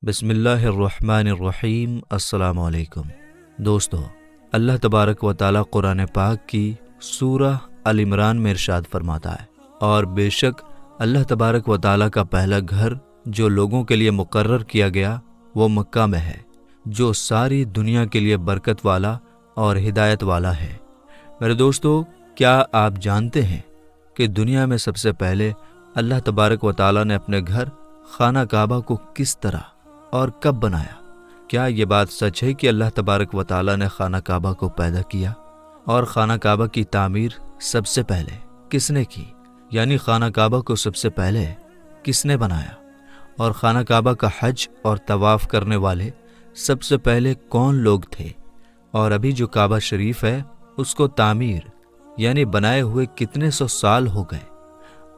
بسم اللہ الرحمن الرحیم۔ السلام علیکم دوستو، اللہ تبارک و تعالیٰ قرآن پاک کی سورہ ال عمران میں ارشاد فرماتا ہے، اور بے شک اللہ تبارک و تعالیٰ کا پہلا گھر جو لوگوں کے لیے مقرر کیا گیا وہ مکہ میں ہے، جو ساری دنیا کے لیے برکت والا اور ہدایت والا ہے۔ میرے دوستو، کیا آپ جانتے ہیں کہ دنیا میں سب سے پہلے اللہ تبارک و تعالیٰ نے اپنے گھر خانہ کعبہ کو کس طرح اور کب بنایا؟ کیا یہ بات سچ ہے کہ اللہ تبارک و تعالیٰ نے خانہ کعبہ کو پیدا کیا؟ اور خانہ کعبہ کی تعمیر سب سے پہلے کس نے کی؟ یعنی خانہ کعبہ کو سب سے پہلے کس نے بنایا؟ اور خانہ کعبہ کا حج اور طواف کرنے والے سب سے پہلے کون لوگ تھے؟ اور ابھی جو کعبہ شریف ہے اس کو تعمیر یعنی بنائے ہوئے کتنے سو سال ہو گئے؟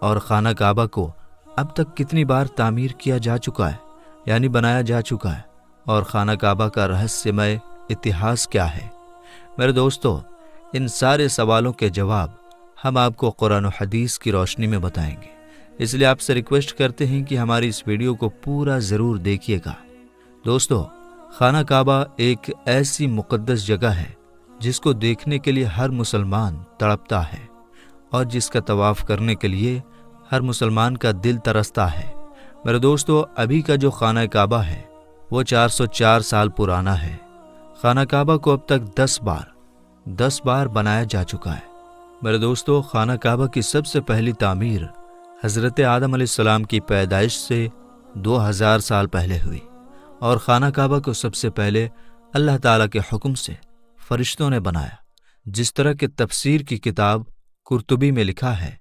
اور خانہ کعبہ کو اب تک کتنی بار تعمیر کیا جا چکا ہے یعنی بنایا جا چکا ہے؟ اور خانہ کعبہ کا رہسیمئے اتہاس کیا ہے؟ میرے دوستو، ان سارے سوالوں کے جواب ہم آپ کو قرآن و حدیث کی روشنی میں بتائیں گے، اس لیے آپ سے ریکویسٹ کرتے ہیں کہ ہماری اس ویڈیو کو پورا ضرور دیکھیے گا۔ دوستو، خانہ کعبہ ایک ایسی مقدس جگہ ہے جس کو دیکھنے کے لیے ہر مسلمان تڑپتا ہے، اور جس کا طواف کرنے کے لیے ہر مسلمان کا دل ترستا ہے۔ میرے دوستو، ابھی کا جو خانہ کعبہ ہے وہ 404 سال پرانا ہے۔ خانہ کعبہ کو اب تک 10 بار بنایا جا چکا ہے۔ میرے دوستو، خانہ کعبہ کی سب سے پہلی تعمیر حضرت آدم علیہ السلام کی پیدائش سے 2000 سال پہلے ہوئی، اور خانہ کعبہ کو سب سے پہلے اللہ تعالیٰ کے حکم سے فرشتوں نے بنایا، جس طرح کہ تفسیر کی کتاب قرطبی میں لکھا ہے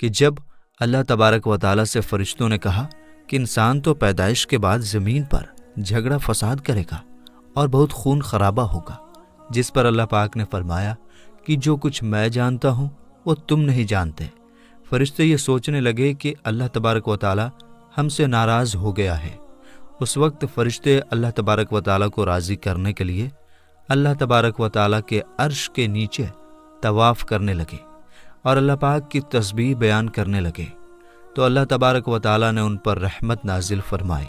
کہ جب اللہ تبارک و تعالیٰ سے فرشتوں نے کہا کہ انسان تو پیدائش کے بعد زمین پر جھگڑا فساد کرے گا اور بہت خون خرابہ ہوگا، جس پر اللہ پاک نے فرمایا کہ جو کچھ میں جانتا ہوں وہ تم نہیں جانتے۔ فرشتے یہ سوچنے لگے کہ اللہ تبارک و تعالیٰ ہم سے ناراض ہو گیا ہے۔ اس وقت فرشتے اللہ تبارک و تعالیٰ کو راضی کرنے کے لیے اللہ تبارک و تعالیٰ کے عرش کے نیچے طواف کرنے لگے اور اللہ پاک کی تسبیح بیان کرنے لگے، تو اللہ تبارک و تعالیٰ نے ان پر رحمت نازل فرمائی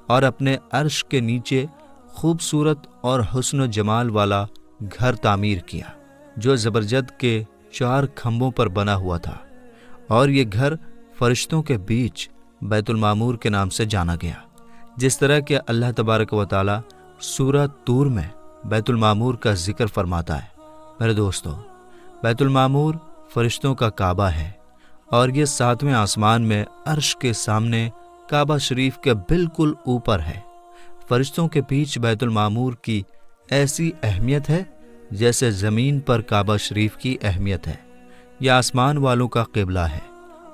اور اپنے عرش کے نیچے خوبصورت اور حسن و جمال والا گھر تعمیر کیا، جو زبرجد کے 4 کھمبوں پر بنا ہوا تھا، اور یہ گھر فرشتوں کے بیچ بیت المعمور کے نام سے جانا گیا، جس طرح کہ اللہ تبارک و تعالیٰ سورہ طور میں بیت المعمور کا ذکر فرماتا ہے۔ میرے دوستو، بیت المعمور فرشتوں کا کعبہ ہے، اور یہ 7ویں آسمان میں عرش کے سامنے کعبہ شریف کے بالکل اوپر ہے۔ فرشتوں کے بیچ بیت المعمور کی ایسی اہمیت ہے جیسے زمین پر کعبہ شریف کی اہمیت ہے۔ یہ آسمان والوں کا قبلہ ہے،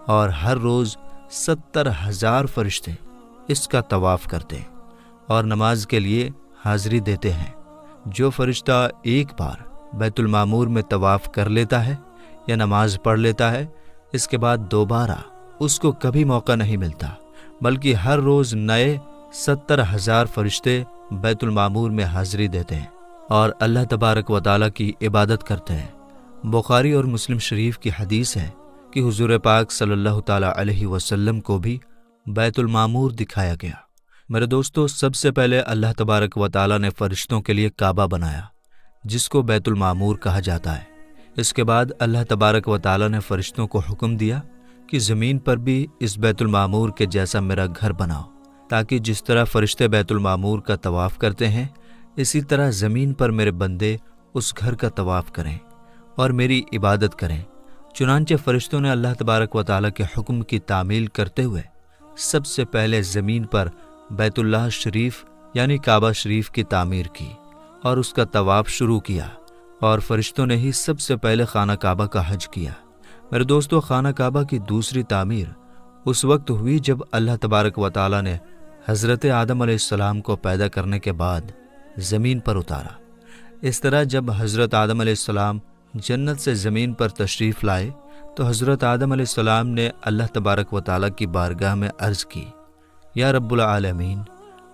اور ہر روز 70,000 فرشتے اس کا طواف کرتے اور نماز کے لیے حاضری دیتے ہیں۔ جو فرشتہ ایک بار بیت المعمور میں طواف کر لیتا ہے یا نماز پڑھ لیتا ہے، اس کے بعد دوبارہ اس کو کبھی موقع نہیں ملتا، بلکہ ہر روز نئے 70,000 فرشتے بیت المعمور میں حاضری دیتے ہیں اور اللہ تبارک و تعالیٰ کی عبادت کرتے ہیں۔ بخاری اور مسلم شریف کی حدیث ہے کہ حضور پاک صلی اللہ تعالیٰ علیہ وسلم کو بھی بیت المعمور دکھایا گیا۔ میرے دوستو، سب سے پہلے اللہ تبارک و تعالیٰ نے فرشتوں کے لیے کعبہ بنایا، جس کو بیت المعمور کہا جاتا ہے۔ اس کے بعد اللہ تبارک و تعالیٰ نے فرشتوں کو حکم دیا کہ زمین پر بھی اس بیت المعمور کے جیسا میرا گھر بناؤ، تاکہ جس طرح فرشتے بیت المعمور کا طواف کرتے ہیں، اسی طرح زمین پر میرے بندے اس گھر کا طواف کریں اور میری عبادت کریں۔ چنانچہ فرشتوں نے اللہ تبارک و تعالیٰ کے حکم کی تعمیل کرتے ہوئے سب سے پہلے زمین پر بیت اللہ شریف یعنی کعبہ شریف کی تعمیر کی اور اس کا طواف شروع کیا، اور فرشتوں نے ہی سب سے پہلے خانہ کعبہ کا حج کیا۔ میرے دوستو، خانہ کعبہ کی دوسری تعمیر اس وقت ہوئی جب اللہ تبارک و تعالیٰ نے حضرت آدم علیہ السلام کو پیدا کرنے کے بعد زمین پر اتارا۔ اس طرح جب حضرت آدم علیہ السلام جنت سے زمین پر تشریف لائے تو حضرت آدم علیہ السلام نے اللہ تبارک و تعالیٰ کی بارگاہ میں عرض کی، یا رب العالمین،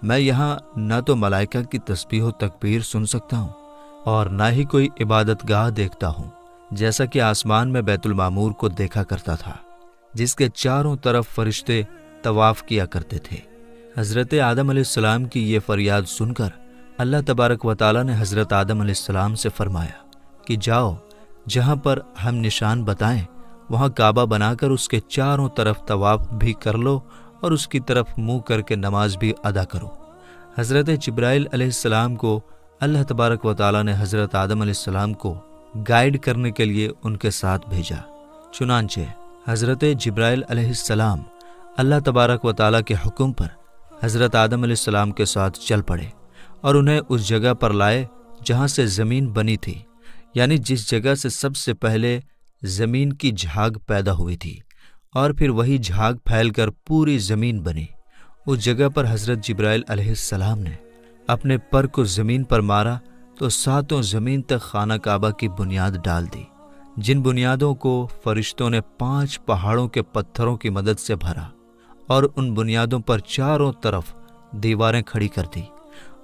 میں یہاں نہ تو ملائکہ کی تسبیح و تکبیر سن سکتا ہوں اور نہ ہی کوئی عبادت گاہ دیکھتا ہوں، جیسا کہ آسمان میں بیت المعمور کو دیکھا کرتا تھا، جس کے چاروں طرف فرشتے طواف کیا کرتے تھے۔ حضرت آدم علیہ السلام کی یہ فریاد سن کر اللہ تبارک و تعالیٰ نے حضرت آدم علیہ السلام سے فرمایا کہ جاؤ، جہاں پر ہم نشان بتائیں وہاں کعبہ بنا کر اس کے چاروں طرف طواف بھی کر لو اور اس کی طرف منہ کر کے نماز بھی ادا کرو۔ حضرت جبرائیل علیہ السلام کو اللہ تبارک و تعالیٰ نے حضرت آدم علیہ السلام کو گائیڈ کرنے کے لیے ان کے ساتھ بھیجا۔ چنانچہ حضرت جبرائیل علیہ السلام اللہ تبارک و تعالیٰ کے حکم پر حضرت آدم علیہ السلام کے ساتھ چل پڑے اور انہیں اس جگہ پر لائے جہاں سے زمین بنی تھی، یعنی جس جگہ سے سب سے پہلے زمین کی جھاگ پیدا ہوئی تھی اور پھر وہی جھاگ پھیل کر پوری زمین بنی۔ اس جگہ پر حضرت جبرائیل علیہ السلام نے اپنے پر کو زمین پر مارا تو ساتوں زمین تک خانہ کعبہ کی بنیاد ڈال دی، جن بنیادوں کو فرشتوں نے 5 پہاڑوں کے پتھروں کی مدد سے بھرا اور ان بنیادوں پر چاروں طرف دیواریں کھڑی کر دی۔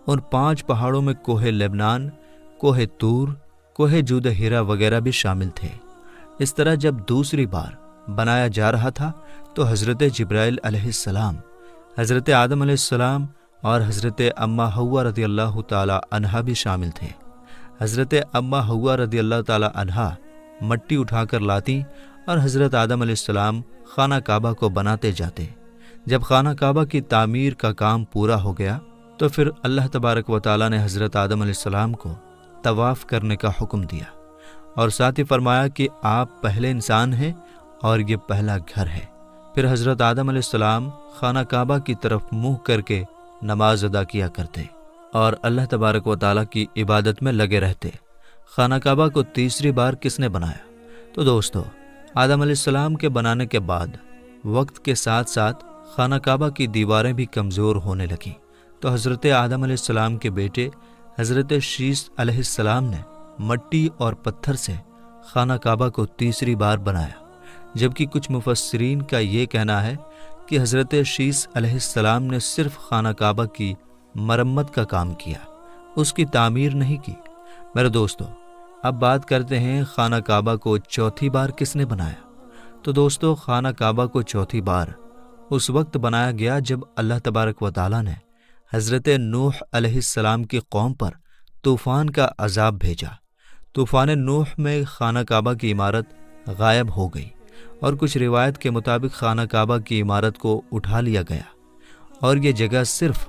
ان 5 پہاڑوں میں کوہ لبنان، کوہ طور، کوہ جود ہیرا وغیرہ بھی شامل تھے۔ اس طرح جب دوسری بار بنایا جا رہا تھا تو حضرت جبرائیل علیہ السلام، حضرت آدم علیہ السلام اور حضرت اماں حوا رضی اللہ تعالی عنہا بھی شامل تھے۔ حضرت اماں حوا رضی اللہ تعالی عنہا مٹی اٹھا کر لاتی اور حضرت آدم علیہ السلام خانہ کعبہ کو بناتے جاتے۔ جب خانہ کعبہ کی تعمیر کا کام پورا ہو گیا تو پھر اللہ تبارک و تعالیٰ نے حضرت آدم علیہ السلام کو طواف کرنے کا حکم دیا اور ساتھ ہی فرمایا کہ آپ پہلے انسان ہیں اور یہ پہلا گھر ہے۔ پھر حضرت آدم علیہ السلام خانہ کعبہ کی طرف منہ کر کے نماز ادا کیا کرتے اور اللہ تبارک و تعالیٰ کی عبادت میں لگے رہتے۔ خانہ کعبہ کو تیسری بار کس نے بنایا؟ تو دوستو، آدم علیہ السلام کے بنانے کے بعد وقت کے ساتھ ساتھ خانہ کعبہ کی دیواریں بھی کمزور ہونے لگیں، تو حضرت آدم علیہ السلام کے بیٹے حضرت شیث علیہ السلام نے مٹی اور پتھر سے خانہ کعبہ کو تیسری بار بنایا، جبکہ کچھ مفسرین کا یہ کہنا ہے کہ حضرت شیث علیہ السلام نے صرف خانہ کعبہ کی مرمت کا کام کیا، اس کی تعمیر نہیں کی۔ میرے دوستو، اب بات کرتے ہیں خانہ کعبہ کو چوتھی بار کس نے بنایا؟ تو دوستو، خانہ کعبہ کو چوتھی بار اس وقت بنایا گیا جب اللہ تبارک و تعالیٰ نے حضرت نوح علیہ السلام کی قوم پر طوفان کا عذاب بھیجا۔ طوفان نوح میں خانہ کعبہ کی عمارت غائب ہو گئی اور کچھ روایت کے مطابق خانہ کعبہ کی عمارت کو اٹھا لیا گیا اور یہ جگہ صرف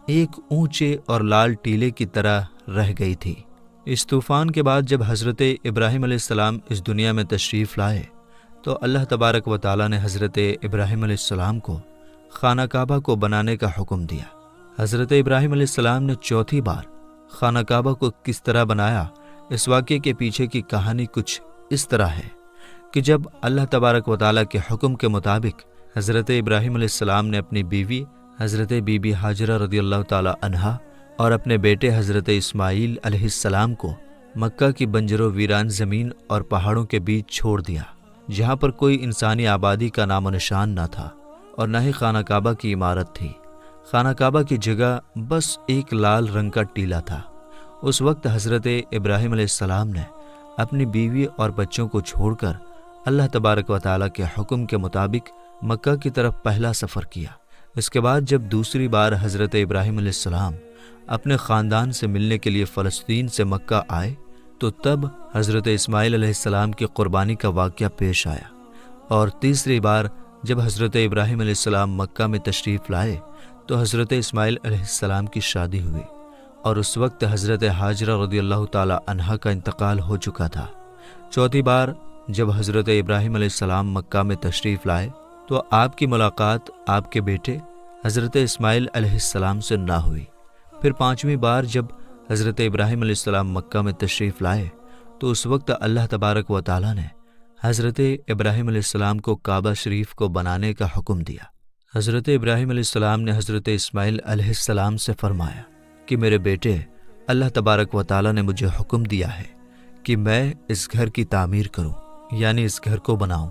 ایک اونچے اور لال ٹیلے کی طرح رہ گئی تھی۔ اس طوفان کے بعد جب حضرت ابراہیم علیہ السلام اس دنیا میں تشریف لائے تو اللہ تبارک و تعالیٰ نے حضرت ابراہیم علیہ السلام کو خانہ کعبہ کو بنانے کا حکم دیا۔ حضرت ابراہیم علیہ السلام نے چوتھی بار خانہ کعبہ کو کس طرح بنایا، اس واقعے کے پیچھے کی کہانی کچھ اس طرح ہے کہ جب اللہ تبارک و تعالیٰ کے حکم کے مطابق حضرت ابراہیم علیہ السلام نے اپنی بیوی حضرت بی بی ہاجرہ رضی اللہ تعالی عنہا اور اپنے بیٹے حضرت اسماعیل علیہ السلام کو مکہ کی بنجر و ویران زمین اور پہاڑوں کے بیچ چھوڑ دیا، جہاں پر کوئی انسانی آبادی کا نام و نشان نہ تھا اور نہ ہی خانہ کعبہ کی عمارت تھی۔ خانہ کعبہ کی جگہ بس ایک لال رنگ کا ٹیلا تھا۔ اس وقت حضرت ابراہیم علیہ السلام نے اپنی بیوی اور بچوں کو چھوڑ کر اللہ تبارک و تعالیٰ کے حکم کے مطابق مکہ کی طرف پہلا سفر کیا۔ اس کے بعد جب دوسری بار حضرت ابراہیم علیہ السلام اپنے خاندان سے ملنے کے لیے فلسطین سے مکہ آئے تو تب حضرت اسماعیل علیہ السلام کی قربانی کا واقعہ پیش آیا، اور تیسری بار جب حضرت ابراہیم علیہ السلام مکہ میں تشریف لائے تو حضرت اسماعیل علیہ السلام کی شادی ہوئی اور اس وقت حضرت ہاجرہ رضی اللہ تعالی عنہا کا انتقال ہو چکا تھا۔ چوتھی بار جب حضرت ابراہیم علیہ السلام مکہ میں تشریف لائے تو آپ کی ملاقات آپ کے بیٹے حضرت اسماعیل علیہ السلام سے نہ ہوئی۔ پھر پانچویں بار جب حضرت ابراہیم علیہ السلام مکہ میں تشریف لائے تو اس وقت اللہ تبارک و تعالیٰ نے حضرت ابراہیم علیہ السلام کو کعبہ شریف کو بنانے کا حکم دیا۔ حضرت ابراہیم علیہ السلام نے حضرت اسماعیل علیہ السلام سے فرمایا کہ میرے بیٹے، اللہ تبارک و تعالیٰ نے مجھے حکم دیا ہے کہ میں اس گھر کی تعمیر کروں، یعنی اس گھر کو بناؤں۔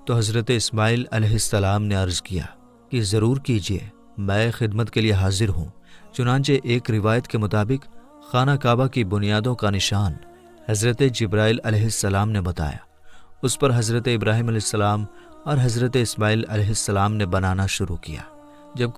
تو حضرت اسماعیل علیہ السلام نے عرض کیا کہ ضرور کیجیے، میں خدمت کے لیے حاضر ہوں۔ چنانچہ ایک روایت کے مطابق خانہ کعبہ کی بنیادوں کا نشان حضرت جبرائیل علیہ السلام نے بتایا، اس پر حضرت ابراہیم علیہ السلام اور حضرت اسماعیل علیہ السلام نے بنانا شروع کیا۔